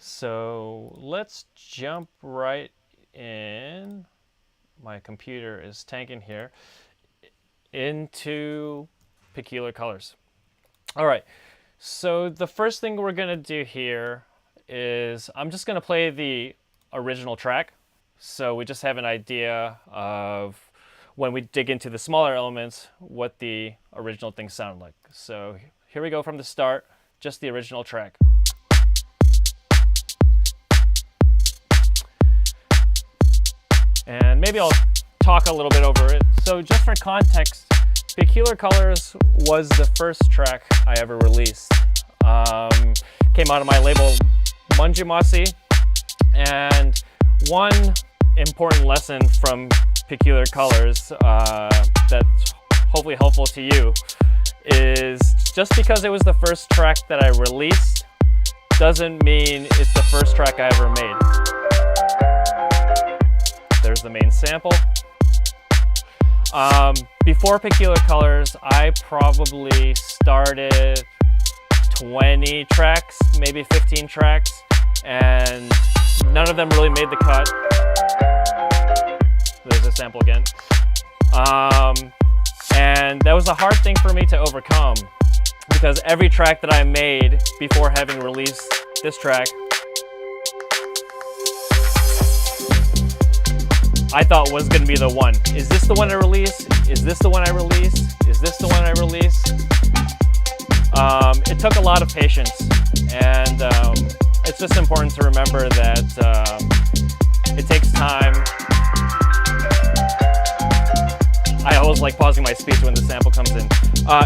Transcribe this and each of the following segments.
So let's jump right in. My computer is tanking here. Into Peculiar Colors. All right, so the first thing we're gonna do here is I'm just gonna play the original track. So we just have an idea of when we dig into the smaller elements, what the original thing sounded like. So here we go from the start, just the original track. And maybe I'll talk a little bit over it. So just for context, Peculiar Colors was the first track I ever released. Came out of my label Munjumasi, and one important lesson from Peculiar Colors that's hopefully helpful to you is just because it was the first track that I released doesn't mean it's the first track I ever made. There's the main sample. Before Peculiar Colors, I probably started 20 tracks, maybe 15 tracks, and none of them really made the cut. There's a sample again. And that was a hard thing for me to overcome because every track that I made before having released this track, I thought was going to be the one. Is this the one I released? Is this the one I released? Is this the one I released? It took a lot of patience, and it's just important to remember that it takes time. I always like pausing my speech when the sample comes in.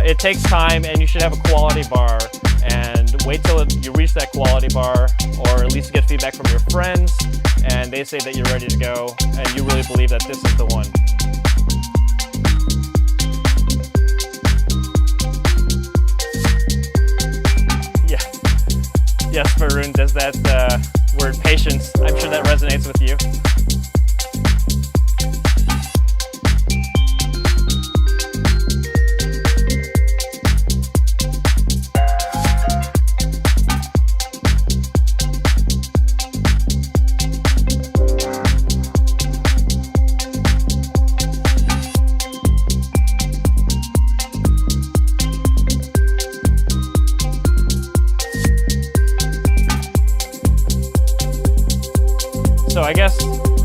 It takes time, and you should have a quality bar, and wait till you reach that quality bar, or at least get feedback from your friends, and they say that you're ready to go, and you really believe that this is the one. Yeah. Yes, Varun, does that word patience, I'm sure that resonates with you. So I guess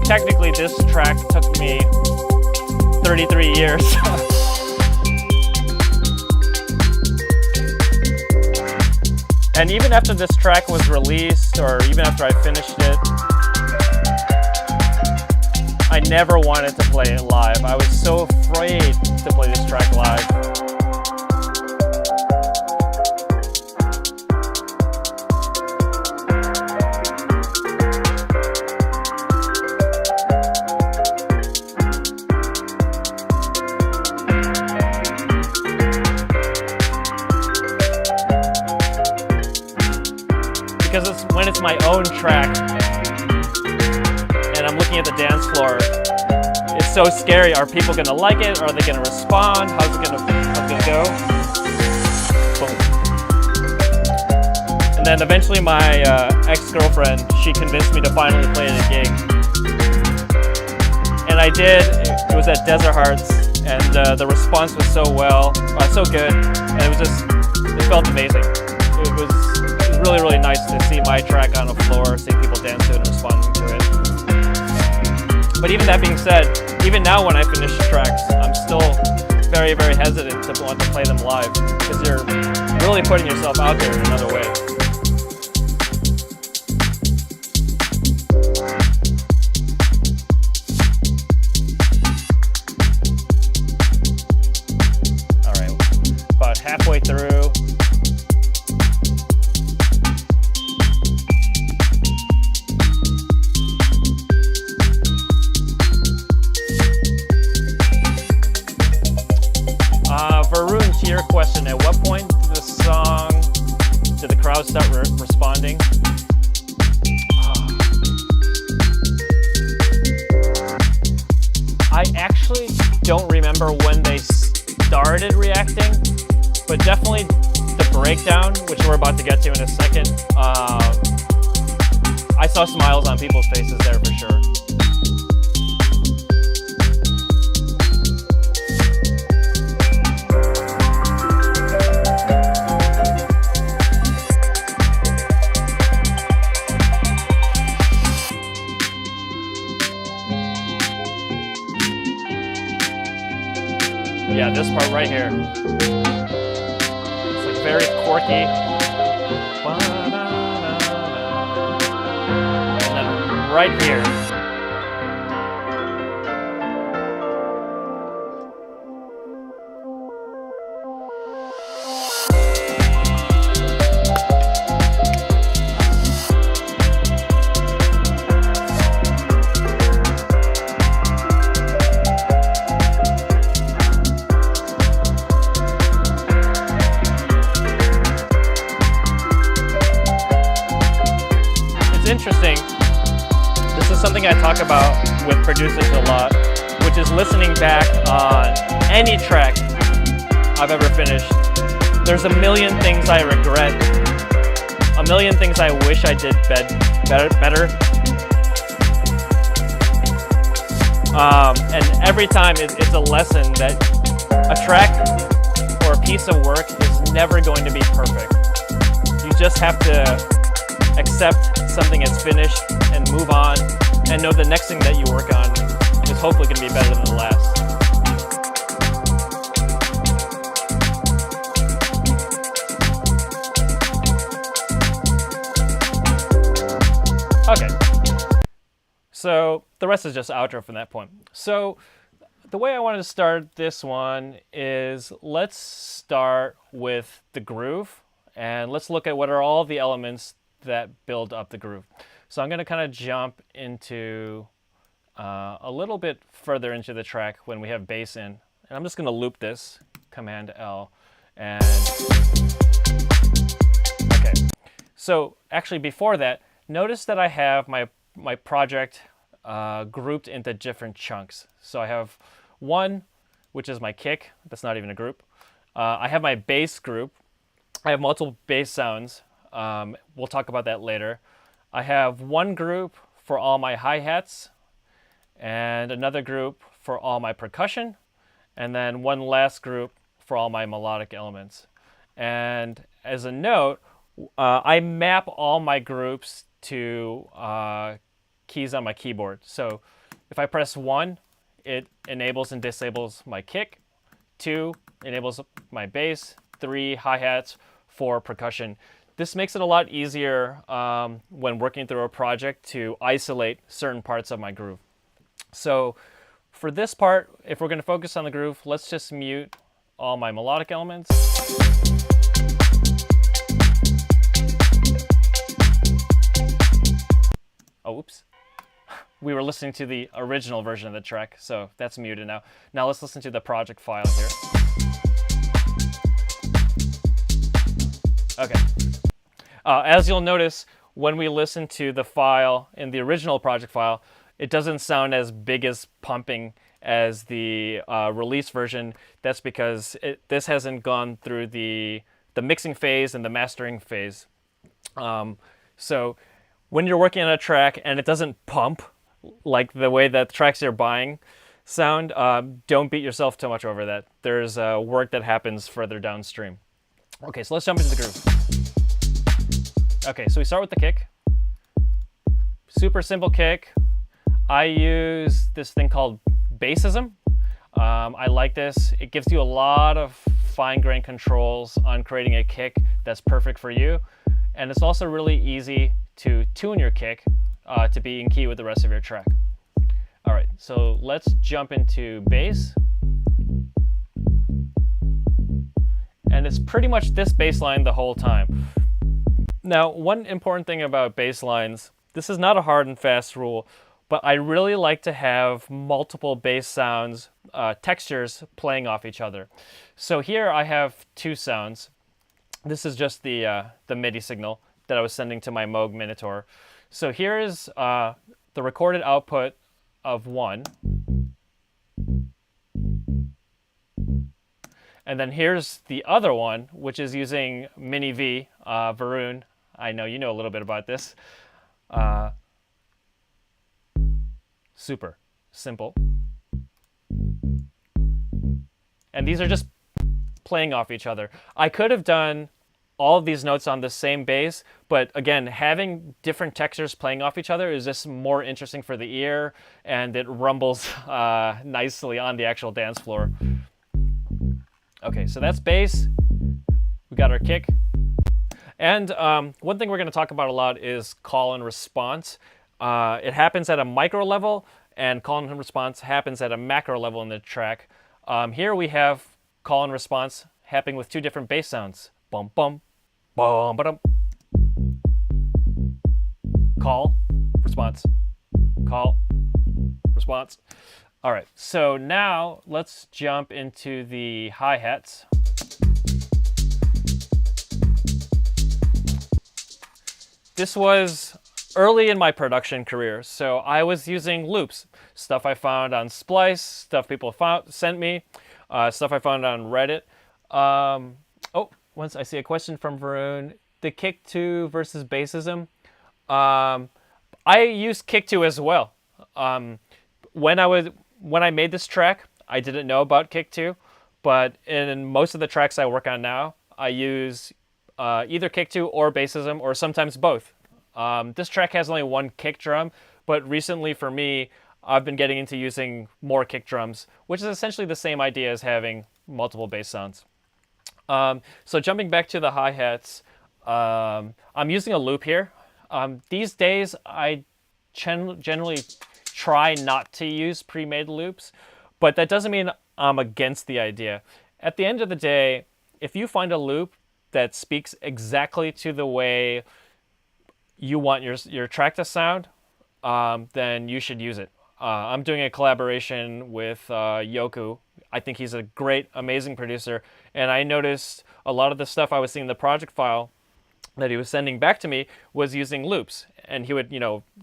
technically this track took me 33 years. And even after this track was released, or even after I finished it, I never wanted to play it live. I was so afraid to play this track live. Because when it's my own track and I'm looking at the dance floor, it's so scary. Are people gonna like it? Are they gonna respond? How's it gonna go? Boom. And then eventually my ex-girlfriend, she convinced me to finally play at a gig. And I did. It was at Desert Hearts, and the response was so good, and it felt amazing. It was really, really nice to see my track on the floor, seeing people dance to it and responding to it. But even that being said, even now when I finish tracks, I'm still very, very hesitant to want to play them live because you're really putting yourself out there in another way. All right, about halfway through. Varun, to your question, at what point did the crowd start responding? I actually don't remember when they started reacting, but definitely the breakdown, which we're about to get to in a second, saw smiles on people's faces there for sure. Yeah, this part right here. It's like very quirky. And then right here. Interesting. This is something I talk about with producers a lot, which is listening back on any track I've ever finished. There's a million things I regret, a million things I wish I did better. And every time it's a lesson that a track or a piece of work is never going to be perfect. You just have to accept something is finished and move on, and know the next thing that you work on is hopefully going to be better than the last. Okay, so the rest is just outro from that point. So the way I wanted to start this one is, let's start with the groove, and let's look at what are all the elements that build up the groove. So I'm going to kind of jump into a little bit further into the track when we have bass in, and I'm just going to loop this, Command L, and okay. So actually before that, notice that I have my project grouped into different chunks. So I have one, which is my kick. That's not even a group. I have my bass group. I have multiple bass sounds. We'll talk about that later. I have one group for all my hi-hats, and another group for all my percussion, and then one last group for all my melodic elements. And as a note, I map all my groups to keys on my keyboard. So if I press 1, it enables and disables my kick. 2 enables my bass. 3 hi-hats. 4 percussion. This makes it a lot easier when working through a project to isolate certain parts of my groove. So for this part, if we're going to focus on the groove, let's just mute all my melodic elements. Oh, oops. We were listening to the original version of the track, so that's muted now. Now let's listen to the project file here. Okay. As you'll notice, when we listen to the file in the original project file, it doesn't sound as big as pumping as the release version. That's because this hasn't gone through the mixing phase and the mastering phase. So when you're working on a track and it doesn't pump like the way that the tracks you're buying sound, don't beat yourself too much over that. There's work that happens further downstream. Okay, so let's jump into the groove. Okay, so we start with the kick. Super simple kick. I use this thing called bassism. I like this. It gives you a lot of fine-grained controls on creating a kick that's perfect for you. And it's also really easy to tune your kick to be in key with the rest of your track. All right, so let's jump into bass. And it's pretty much this bass line the whole time. Now, one important thing about bass lines, this is not a hard and fast rule, but I really like to have multiple bass sounds, textures playing off each other. So here I have 2 sounds. This is just the MIDI signal that I was sending to my Moog Minotaur. So here is the recorded output of 1. And then here's the other one, which is using Mini V, Varun. I know you know a little bit about this. Super simple. And these are just playing off each other. I could have done all of these notes on the same bass, but again, having different textures playing off each other is just more interesting for the ear, and it rumbles nicely on the actual dance floor. Okay, so that's bass. We got our kick. And one thing we're going to talk about a lot is call and response. It happens at a micro level, and call and response happens at a macro level in the track. Here we have call and response happening with two different bass sounds. Bum, bum, bum, ba-dum. Call, response, call, response. All right, so now let's jump into the hi-hats. This was early in my production career, so I was using loops, stuff I found on Splice, stuff people sent me, stuff I found on Reddit. Once I see a question from Varun, the kick 2 versus bassism. I use kick 2 as well. When I made this track, I didn't know about kick 2, but in most of the tracks I work on now, I use either kick 2 or bassism, or sometimes both. This track has only one kick drum, but recently for me, I've been getting into using more kick drums, which is essentially the same idea as having multiple bass sounds. So jumping back to the hi-hats, I'm using a loop here. These days, I generally try not to use pre-made loops, but that doesn't mean I'm against the idea. At the end of the day, if you find a loop that speaks exactly to the way you want your track to sound, then you should use it. I'm doing a collaboration with Yoku. I think he's a great, amazing producer, and I noticed a lot of the stuff I was seeing in the project file that he was sending back to me was using loops, and he would,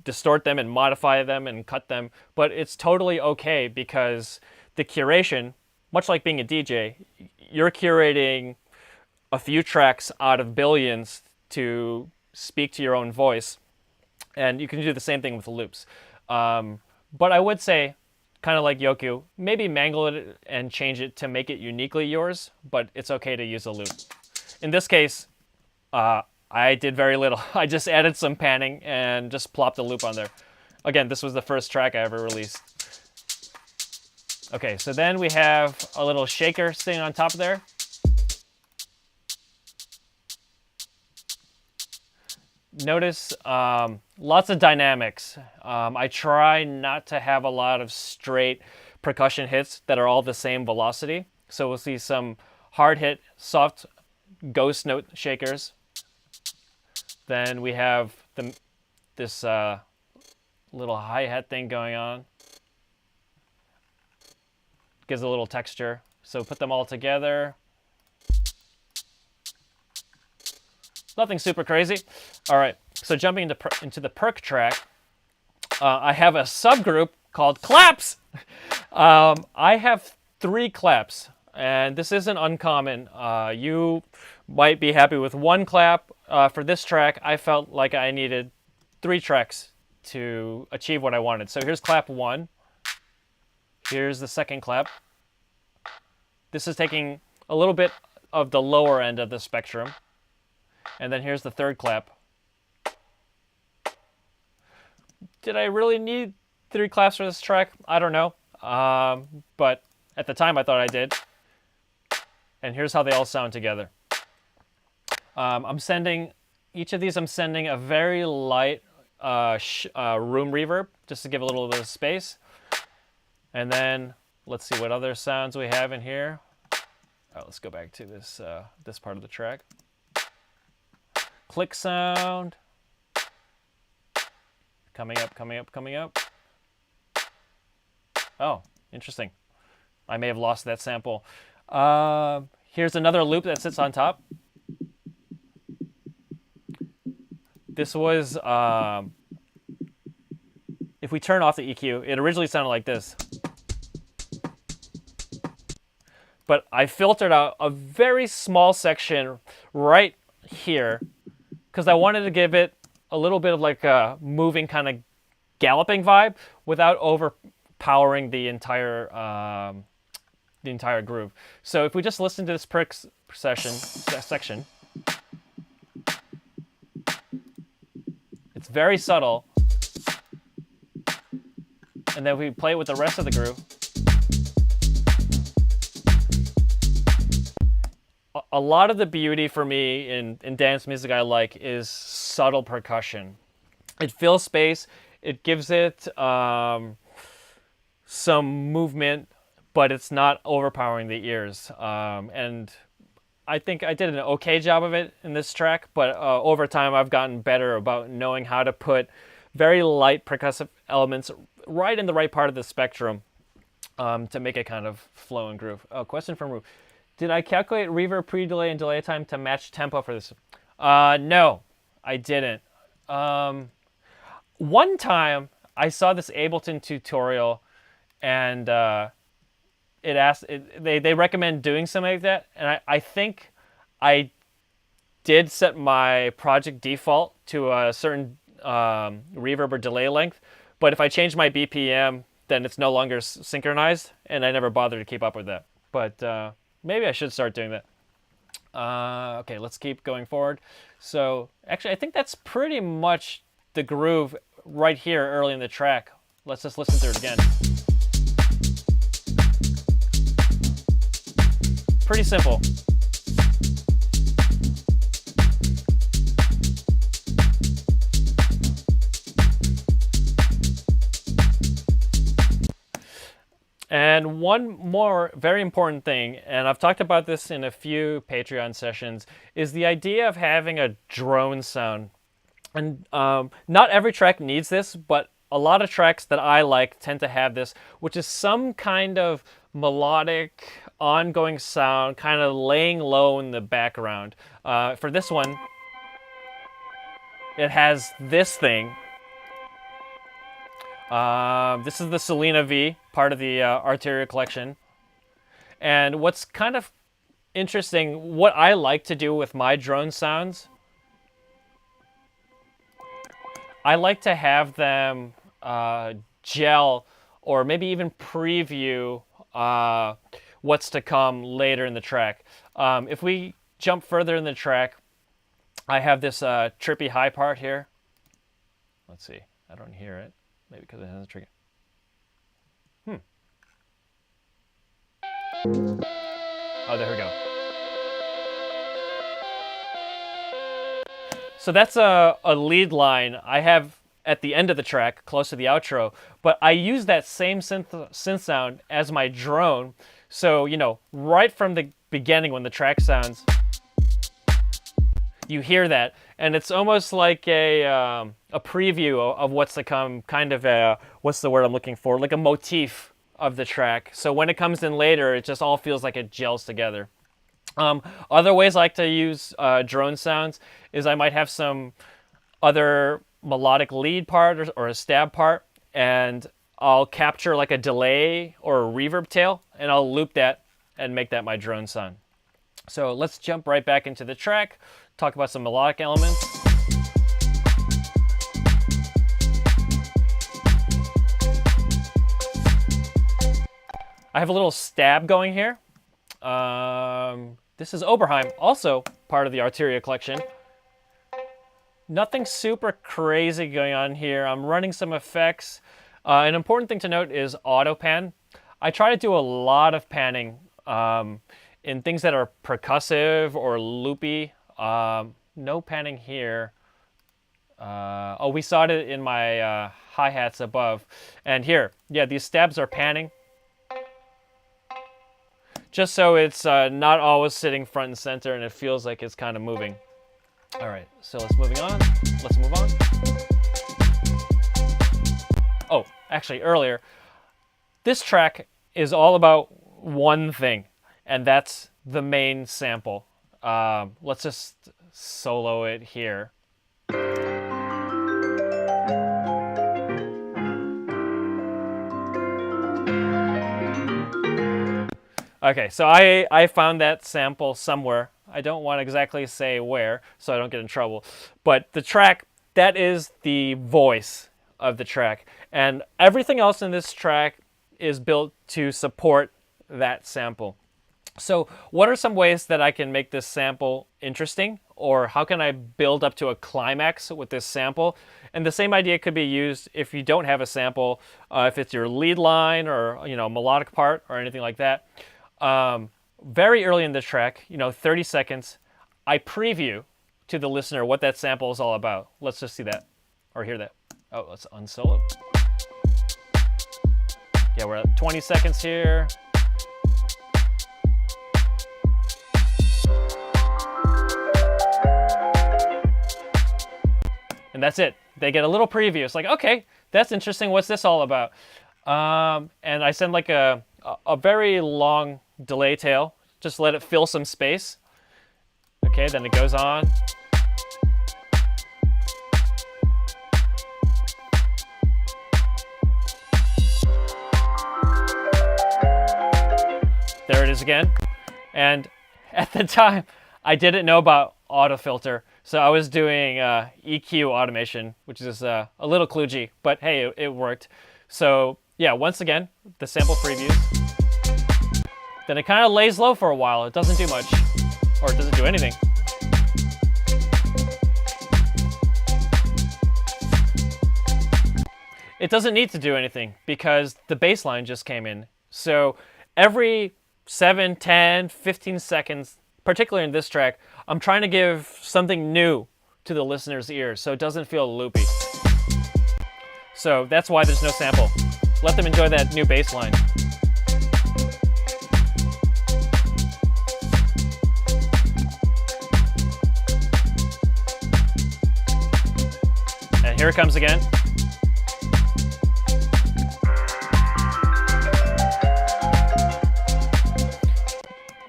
distort them and modify them and cut them, but it's totally okay because the curation, much like being a DJ, you're curating a few tracks out of billions to speak to your own voice, and you can do the same thing with the loops. But I would say, kind of like Yoku, maybe mangle it and change it to make it uniquely yours, but it's okay to use a loop. In this case, I did very little. I just added some panning and just plopped a loop on there. Again, this was the first track I ever released. Okay, so then we have a little shaker sitting on top of there. Notice lots of dynamics. I try not to have a lot of straight percussion hits that are all the same velocity. So we'll see some hard hit, soft ghost note shakers. Then we have this little hi-hat thing going on. Gives a little texture. So put them all together. Nothing super crazy. All right, so jumping into the perk track, I have a subgroup called claps. I have 3 claps, and this isn't uncommon. You might be happy with 1 clap. For this track, I felt like I needed 3 tracks to achieve what I wanted. So here's clap 1. Here's the second clap. This is taking a little bit of the lower end of the spectrum. And then here's the third clap. Did I really need 3 claps for this track? I don't know. But at the time I thought I did. And here's how they all sound together. Each of these I'm sending a very light room reverb, just to give a little bit of space. And then let's see what other sounds we have in here. All right, let's go back to this part of the track. Click sound. Coming up, coming up, coming up. Oh, interesting. I may have lost that sample. Here's another loop that sits on top. This was, if we turn off the EQ, it originally sounded like this. But I filtered out a very small section right here because I wanted to give it a little bit of like a moving kind of galloping vibe without overpowering the entire groove. So if we just listen to this section, it's very subtle, and then we play it with the rest of the groove. A lot of the beauty for me in dance music I like is subtle percussion. It fills space, it gives it some movement, but it's not overpowering the ears. And I think I did an okay job of it in this track, but over time I've gotten better about knowing how to put very light percussive elements right in the right part of the spectrum to make it kind of flow and groove. Oh, question from Ru. Did I calculate reverb, pre-delay, and delay time to match tempo for this? No, I didn't. One time I saw this Ableton tutorial, and they recommend doing something like that, and I think I did set my project default to a certain reverb or delay length, but if I change my BPM, then it's no longer synchronized, and I never bothered to keep up with that. But maybe I should start doing that. Okay, let's keep going forward. So actually, I think that's pretty much the groove right here early in the track. Let's just listen to it again. Pretty simple. And one more very important thing, and I've talked about this in a few Patreon sessions, is the idea of having a drone sound. And not every track needs this, but a lot of tracks that I like tend to have this, which is some kind of melodic, ongoing sound, kind of laying low in the background. For this one, it has this thing. This is the Selena V, part of the Arteria collection. And what's kind of interesting, what I like to do with my drone sounds, I like to have them gel or maybe even preview what's to come later in the track. If we jump further in the track, I have this trippy high part here. Let's see, I don't hear it. Maybe because it has a trigger. Oh, there we go. So that's a lead line I have at the end of the track, close to the outro, but I use that same synth sound as my drone. So, you know, right from the beginning when the track sounds, you hear that, and it's almost like a preview of what's to come, kind of a, what's the word I'm looking for, like a motif of the track. So when it comes in later, it just all feels like it gels together. Other ways I like to use drone sounds is I might have some other melodic lead part or a stab part, and I'll capture like a delay or a reverb tail, and I'll loop that and make that my drone sound. So let's jump right back into the track, talk about some melodic elements. I have a little stab going here. This is Oberheim, also part of the Arteria collection. Nothing super crazy going on here. I'm running some effects. An important thing to note is auto pan. I try to do a lot of panning in things that are percussive or loopy. No panning here. Oh, we saw it in my hi-hats above. And here, yeah, these stabs are panning. Just so it's not always sitting front and center and it feels like it's kind of moving. All right, so let's move on. Oh, actually earlier, this track is all about one thing, and that's the main sample. Let's just solo it here. Okay, so I found that sample somewhere. I don't want to exactly say where, so I don't get in trouble. But the track, that is the voice of the track. And everything else in this track is built to support that sample. So what are some ways that I can make this sample interesting, or how can I build up to a climax with this sample? And the same idea could be used if you don't have a sample, if it's your lead line or melodic part or anything like that. Very early in the track, 30 seconds, I preview to the listener what that sample is all about. Let's just see that or hear that. Oh, let's unsolo. Yeah, we're at 20 seconds here. And that's it. They get a little preview. It's like, okay, that's interesting. What's this all about? And I send like a very long delay tail. Just let it fill some space. Okay, then it goes on. There it is again. And at the time, I didn't know about autofilter. So I was doing EQ automation, which is a little kludgy, but hey, it worked. So yeah, once again, the sample previews. Then it kind of lays low for a while. It doesn't do much, or it doesn't do anything. It doesn't need to do anything because the bass line just came in. So every 7, 10, 15 seconds, particularly in this track, I'm trying to give something new to the listener's ears so it doesn't feel loopy. So that's why there's no sample. Let them enjoy that new bass line. And here it comes again.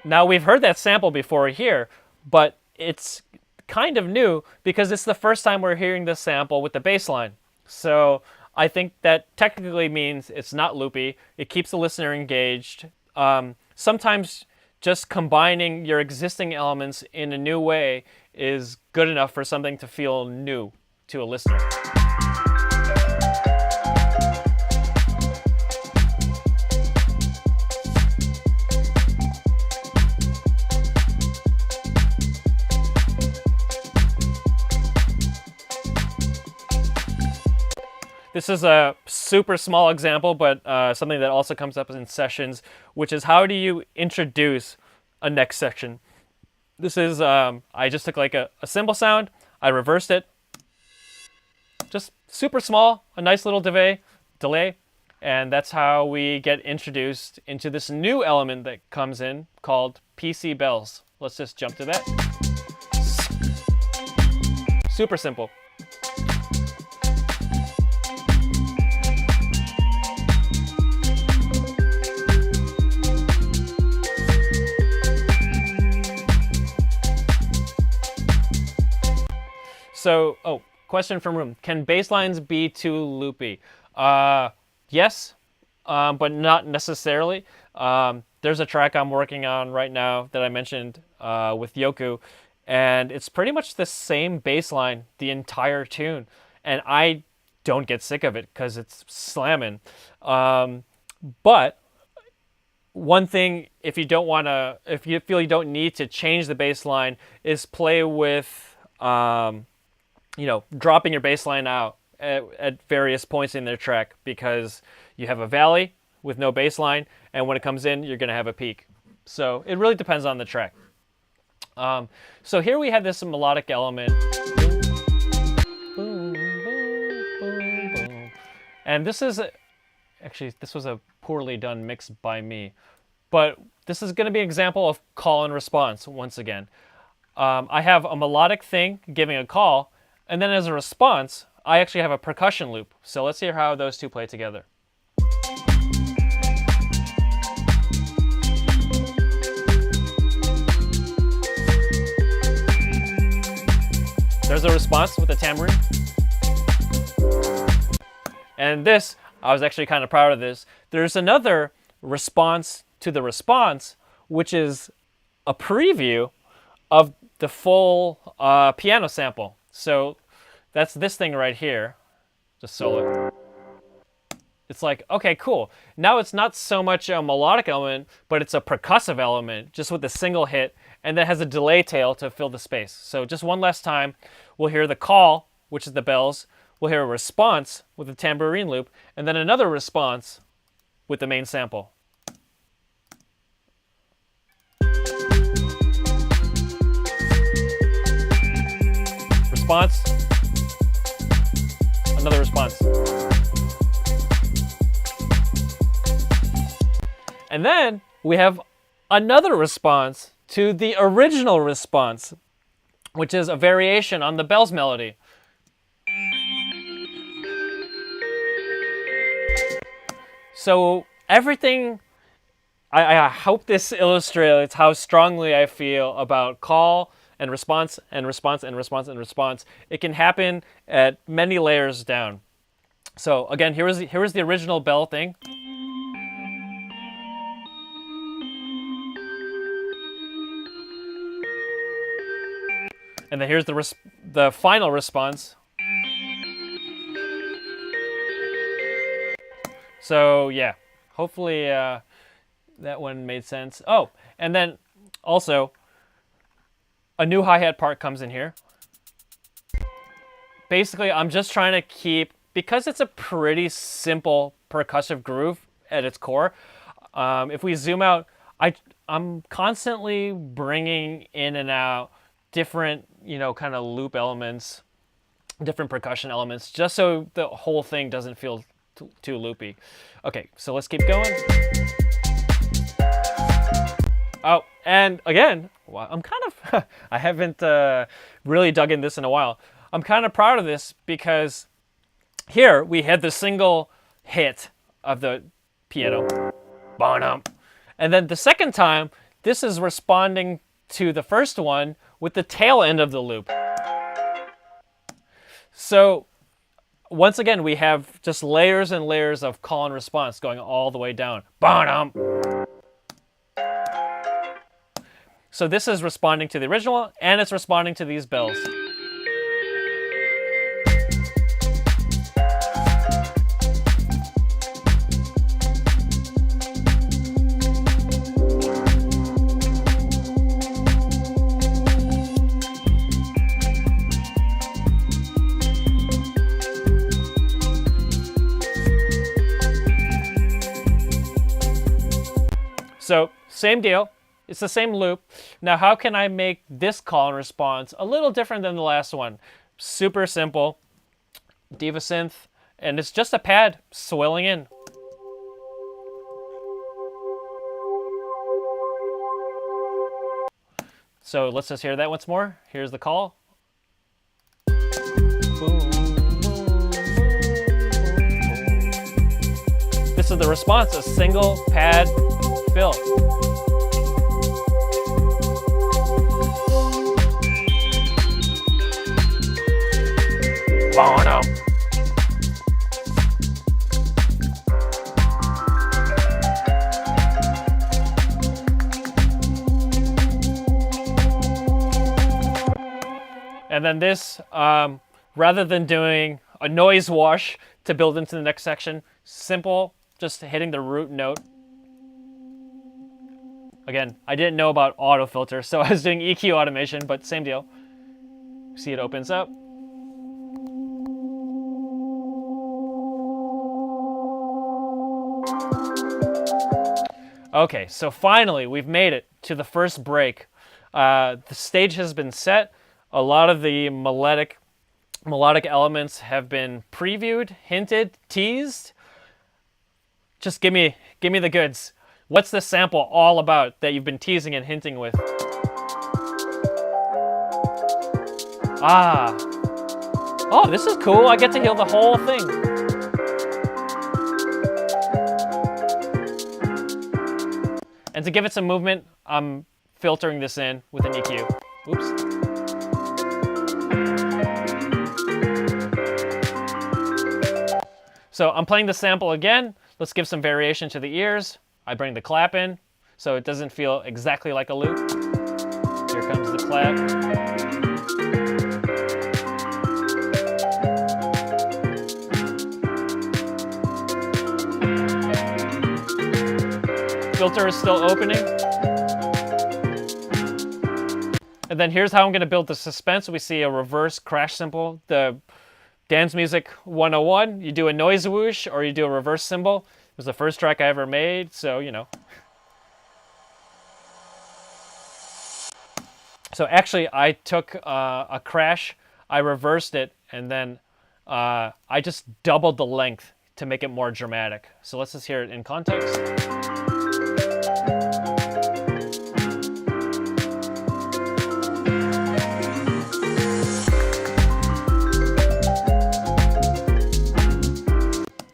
Now, we've heard that sample before here, but it's kind of new because it's the first time we're hearing this sample with the bass line. So I think that technically means it's not loopy. It keeps the listener engaged. Sometimes just combining your existing elements in a new way is good enough for something to feel new to a listener. This is a super small example, but something that also comes up in sessions, which is how do you introduce a next section? This is, I just took like a cymbal sound, I reversed it, just super small, a nice little delay, and that's how we get introduced into this new element that comes in called PC bells. Let's just jump to that. Super simple. So, question from room. Can bass lines be too loopy? Yes, but not necessarily. There's a track I'm working on right now that I mentioned with Yoku, and it's pretty much the same bass line the entire tune. And I don't get sick of it because it's slamming. But one thing, if you feel you don't need to change the bass line, is play with dropping your bass line out at various points in their track, because you have a valley with no bass line, and when it comes in, you're going to have a peak. So it really depends on the track. So here we have this melodic element. Boom, boom, boom, boom. And this was a poorly done mix by me, but this is going to be an example of call and response once again. I have a melodic thing giving a call, and then as a response, I actually have a percussion loop. So let's hear how those two play together. There's a response with the tambourine. And this, I was actually kind of proud of this. There's another response to the response, which is a preview of the full piano sample. So that's this thing right here. just solo it. It's like, okay, cool. Now it's not so much a melodic element, but it's a percussive element, just with a single hit, and then has a delay tail to fill the space. So just one last time, we'll hear the call, which is the bells. We'll hear a response with the tambourine loop, and then another response with the main sample. Response. Another response. And then we have another response to the original response, which is a variation on the bells melody. So everything, I hope this illustrates how strongly I feel about call and response and response and response and response. It can happen at many layers down. So again, here is the original bell thing. And then here's the final response. So yeah, hopefully that one made sense. Oh, and then also a new hi-hat part comes in here. Basically, I'm just trying to keep, because it's a pretty simple percussive groove at its core. If we zoom out, I'm constantly bringing in and out different, kind of loop elements, different percussion elements, just so the whole thing doesn't feel too loopy. Okay, so let's keep going. Oh, and again, well, I'm kind of, I haven't really dug in this in a while. I'm kind of proud of this because here we had the single hit of the piano. And then the second time, this is responding to the first one with the tail end of the loop. So once again, we have just layers and layers of call and response going all the way down. So this is responding to the original, and it's responding to these bells. So same deal, it's the same loop. Now how can I make this call and response a little different than the last one? Super simple, Diva synth, and it's just a pad swelling in. So let's just hear that once more. Here's the call. This is the response, a single pad fill. And then this, rather than doing a noise wash to build into the next section, simple, just hitting the root note. Again, I didn't know about auto filter, so I was doing EQ automation, but same deal. See, it opens up. Okay, so finally we've made it to the first break. The stage has been set. A lot of the melodic elements have been previewed, hinted, teased. Just give me the goods. What's this sample all about that you've been teasing and hinting with? Ah. Oh, this is cool. I get to hear the whole thing. And to give it some movement, I'm filtering this in with an EQ. Oops. So I'm playing the sample again. Let's give some variation to the ears. I bring the clap in, so it doesn't feel exactly like a loop. Here comes the clap. filter is still opening. And then here's how I'm going to build the suspense. We see a reverse crash cymbal. The Dance Music 101, you do a noise whoosh or you do a reverse cymbal. It was the first track I ever made, so you know. So actually I took a crash, I reversed it, and then I just doubled the length to make it more dramatic. So let's just hear it in context.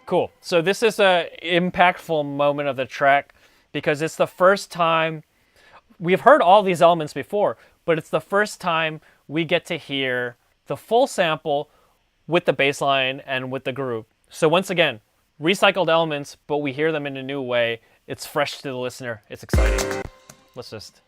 Cool. So this is an impactful moment of the track because it's the first time we've heard all these elements before, but it's the first time we get to hear the full sample with the bass line and with the groove. So once again, recycled elements, but we hear them in a new way. It's fresh to the listener. It's exciting. Let's just...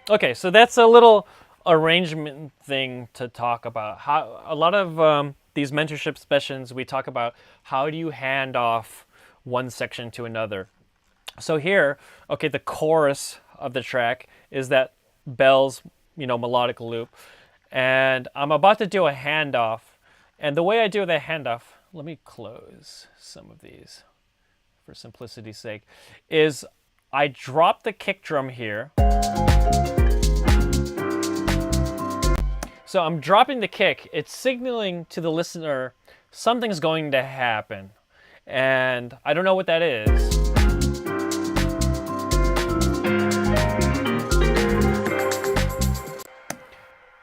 Okay, so that's a little arrangement thing to talk about. How a lot of these mentorship sessions, we talk about how do you hand off one section to another. So here, okay, the chorus of the track is that bells, you know, melodic loop, and I'm about to do a handoff. And the way I do the handoff, let me close some of these for simplicity's sake, is I drop the kick drum here. So I'm dropping the kick. It's signaling to the listener something's going to happen. And I don't know what that is.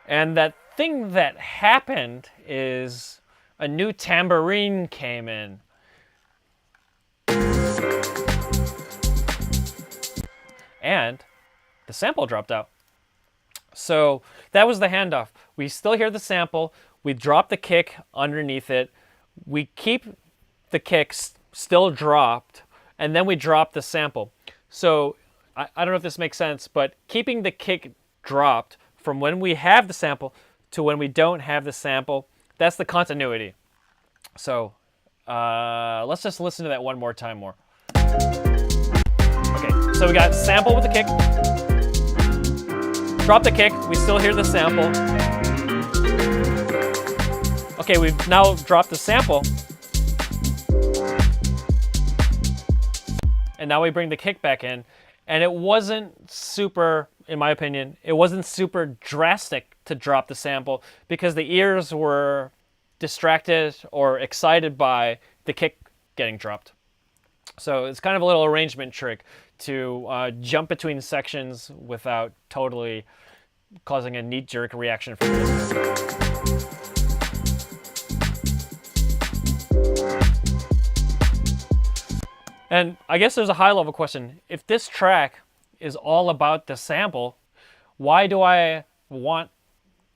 And that thing that happened is a new tambourine came in. And the sample dropped out. So that was the handoff. We still hear the sample. We drop the kick underneath it. We keep the kick still dropped, and then we drop the sample. So I don't know if this makes sense, but keeping the kick dropped from when we have the sample to when we don't have the sample, that's the continuity. So let's just listen to that one more time more. Okay, so we got sample with the kick. Drop the kick, we still hear the sample. Okay, we've now dropped the sample. And now we bring the kick back in. And it wasn't super, in my opinion, it wasn't super drastic to drop the sample because the ears were distracted or excited by the kick getting dropped. So it's kind of a little arrangement trick to jump between sections without totally causing a knee-jerk reaction from the listener. And I guess there's a high-level question. If this track is all about the sample, why do I want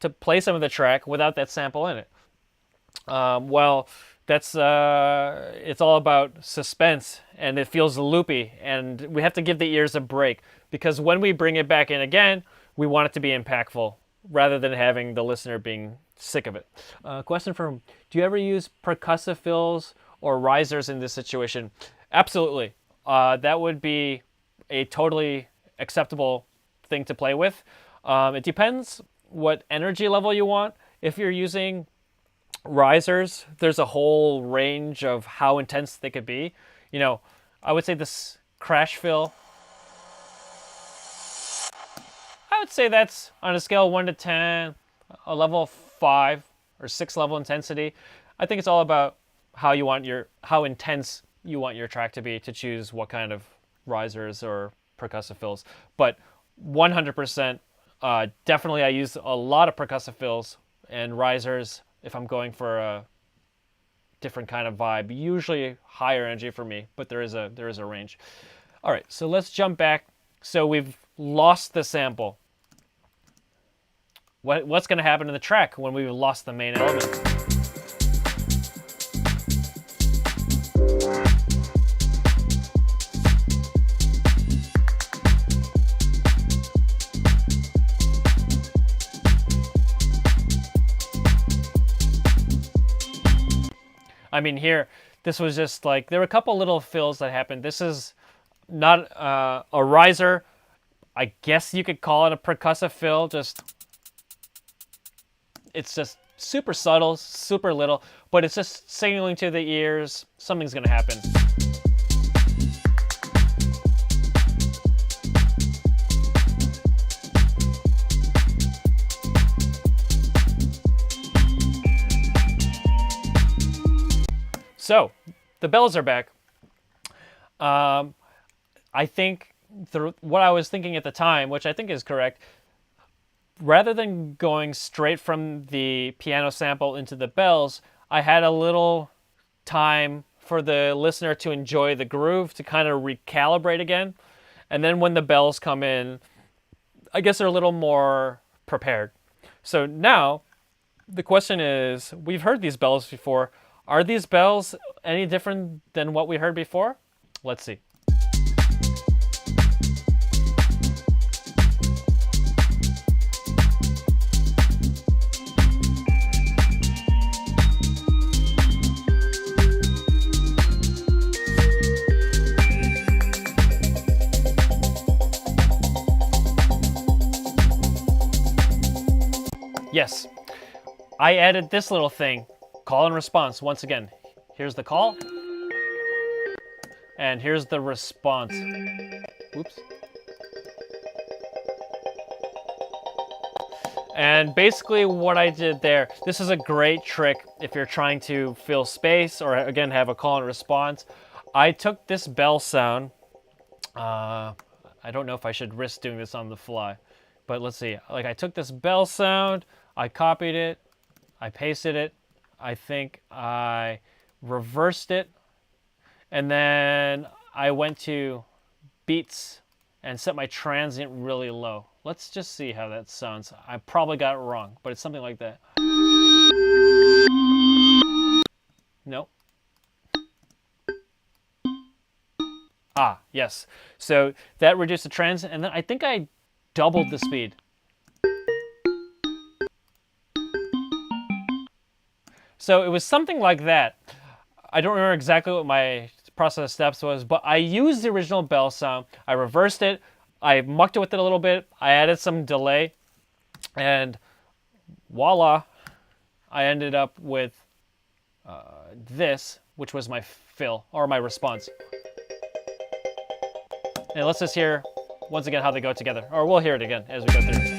to play some of the track without that sample in it? Well, that's it's all about suspense, and it feels loopy, and we have to give the ears a break because when we bring it back in again, we want it to be impactful rather than having the listener being sick of it. Question from, do you ever use percussive fills or risers in this situation? Absolutely. That would be a totally acceptable thing to play with. It depends what energy level you want. If you're using risers, there's a whole range of how intense they could be. You know, I would say this crash fill, I would say that's on a scale of 1 to 10, a level of 5 or 6 level intensity. I think it's all about how intense you want your track to be to choose what kind of risers or percussive fills. But 100% Definitely I use a lot of percussive fills and risers if I'm going for a different kind of vibe. Usually higher energy for me, but there is a range. All right, so let's jump back. So we've lost the sample. What's going to happen in the track when we've lost the main element? I mean, here, this was just like, there were a couple little fills that happened. This is not a riser. I guess you could call it a percussive fill. It's just super subtle, super little, but it's just signaling to the ears something's gonna happen. So, the bells are back. I think what I was thinking at the time, which I think is correct, rather than going straight from the piano sample into the bells, I had a little time for the listener to enjoy the groove, to kind of recalibrate again. And then when the bells come in, I guess they're a little more prepared. So now, the question is, we've heard these bells before. Are these bells any different than what we heard before? Let's see. Yes, I added this little thing. Call and response. Once again, here's the call, and here's the response. Oops. And basically what I did there, this is a great trick if you're trying to fill space or, again, have a call and response. I took this bell sound. I don't know if I should risk doing this on the fly, but let's see. Like, I took this bell sound, I copied it, I pasted it, I think I reversed it, and then I went to beats and set my transient really low. Let's just see how that sounds. I probably got it wrong, but it's something like that. Nope. Ah, yes. So that reduced the transient, and then I think I doubled the speed. So it was something like that. I don't remember exactly what my process of steps was, but I used the original bell sound. I reversed it. I mucked it with it a little bit. I added some delay. And voila, I ended up with this, which was my fill, or my response. And let's just hear, once again, how they go together. Or we'll hear it again as we go through.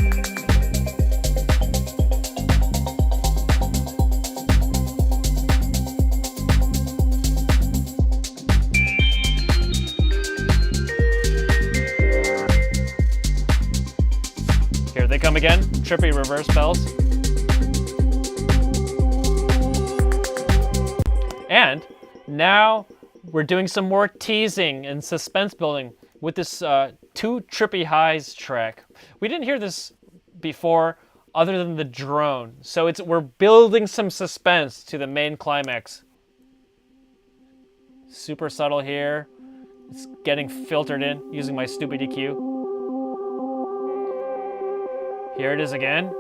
They come again, trippy reverse bells. And now we're doing some more teasing and suspense building with this two trippy highs track. We didn't hear this before other than the drone. So we're building some suspense to the main climax. Super subtle here. It's getting filtered in using my stupid EQ. Here it is again.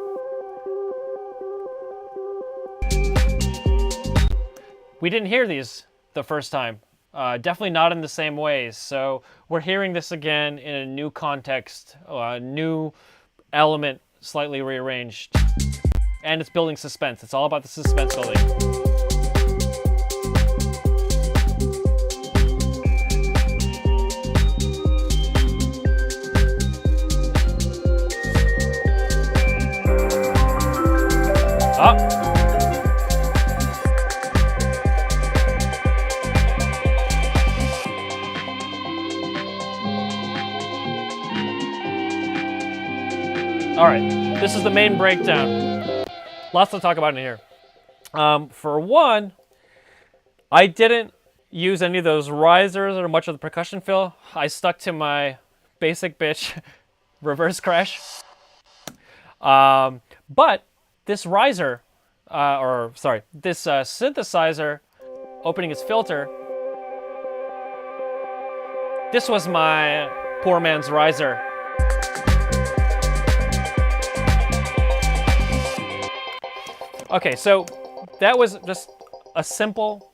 We didn't hear these the first time. Definitely not in the same ways. So we're hearing this again in a new context, a new element, slightly rearranged. And it's building suspense. It's all about the suspense building. Up. All right, this is the main breakdown. Lots to talk about in here. For one, I didn't use any of those risers or much of the percussion fill. I stuck to my basic bitch reverse crash. But this riser, this synthesizer opening its filter, this was my poor man's riser. Okay, so that was just a simple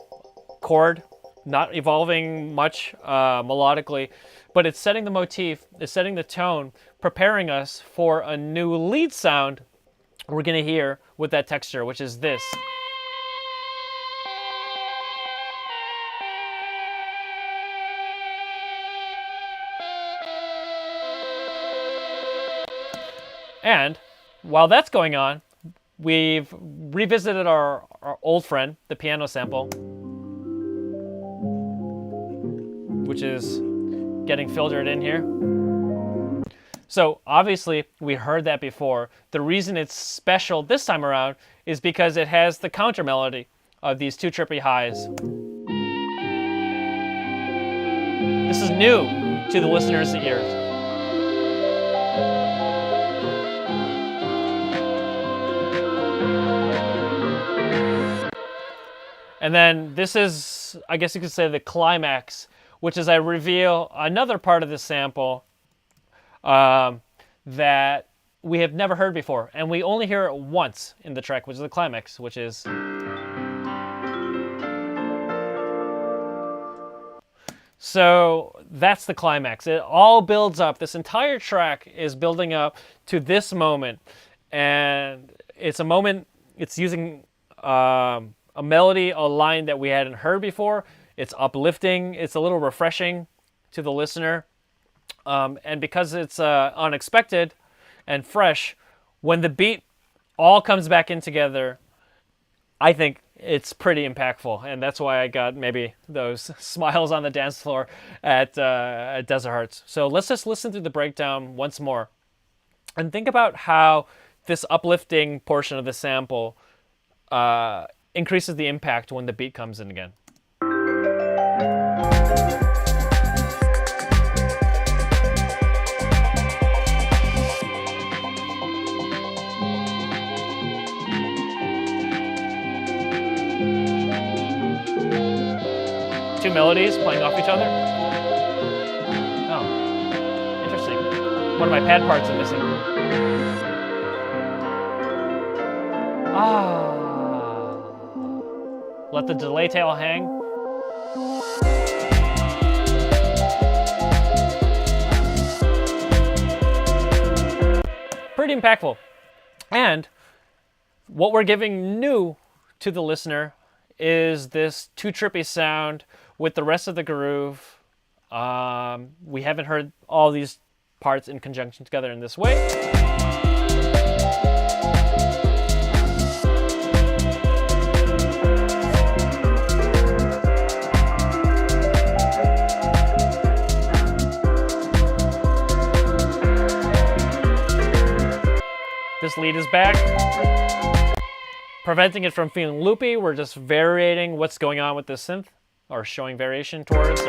chord, not evolving much melodically, but it's setting the motif, it's setting the tone, preparing us for a new lead sound we're gonna hear with that texture, which is this. And while that's going on, we've revisited our old friend, the piano sample, which is getting filtered in here. So obviously we heard that before. The reason it's special this time around is because it has the counter melody of these two trippy highs. This is new to the listener's ears. And then this is, I guess you could say, the climax, which is I reveal another part of the sample that we have never heard before. And we only hear it once in the track, which is the climax, which is... So that's the climax. It all builds up. This entire track is building up to this moment. And it's a moment, it's using... a melody, a line that we hadn't heard before. It's uplifting. It's a little refreshing to the listener. And because it's unexpected and fresh, when the beat all comes back in together, I think it's pretty impactful. And that's why I got maybe those smiles on the dance floor at Desert Hearts. So let's just listen through the breakdown once more and think about how this uplifting portion of the sample increases the impact when the beat comes in again. Two melodies playing off each other. Oh, interesting. One of my pad parts is missing. Let the delay tail hang. Pretty impactful. And what we're giving new to the listener is this too trippy sound with the rest of the groove. We haven't heard all these parts in conjunction together in this way. This lead is back, preventing it from feeling loopy. We're just variating what's going on with the synth, or showing variation towards.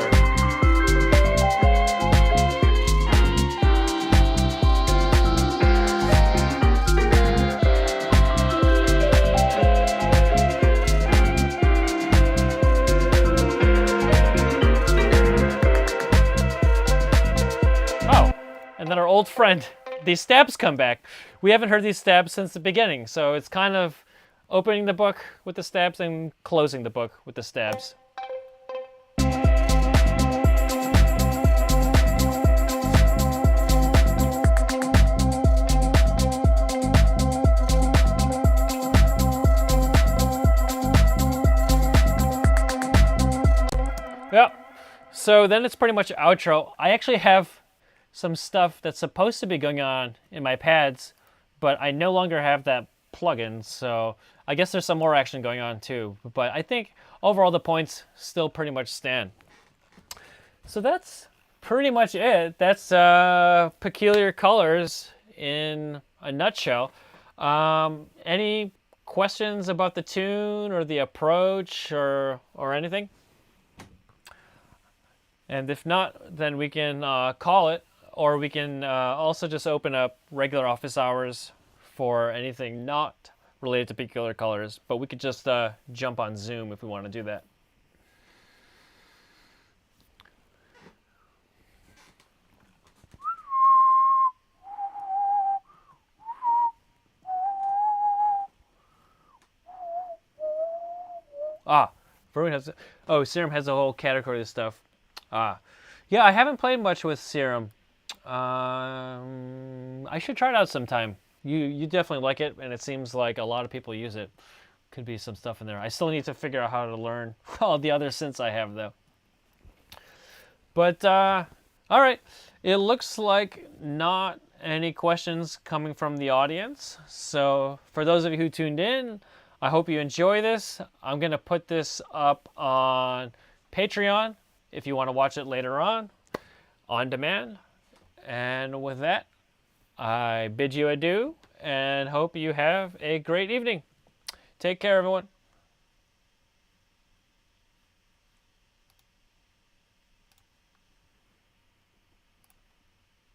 Oh, and then our old friend, these stabs come back. We haven't heard these stabs since the beginning, so it's kind of opening the book with the stabs and closing the book with the stabs. Yeah, so then it's pretty much outro. I actually have some stuff that's supposed to be going on in my pads, but I no longer have that plugin, so I guess there's some more action going on too. But I think overall the points still pretty much stand. So that's pretty much it. That's Peculiar Colors in a nutshell. Any questions about the tune or the approach or anything? And if not, then we can call it, or we can also just open up regular office hours for anything not related to Peculiar Colors, but we could just jump on Zoom if we want to do that. Brewing has. Oh, Serum has a whole category of stuff. Yeah, I haven't played much with Serum. I should try it out sometime. You definitely like it, and it seems like a lot of people use it. Could be some stuff in there. I still need to figure out how to learn all the other synths I have, though. But all right, it looks like not any questions coming from the audience. So for those of you who tuned in, I hope you enjoy this. I'm going to put this up on Patreon if you want to watch it later on demand. And with that, I bid you adieu and hope you have a great evening. Take care, everyone.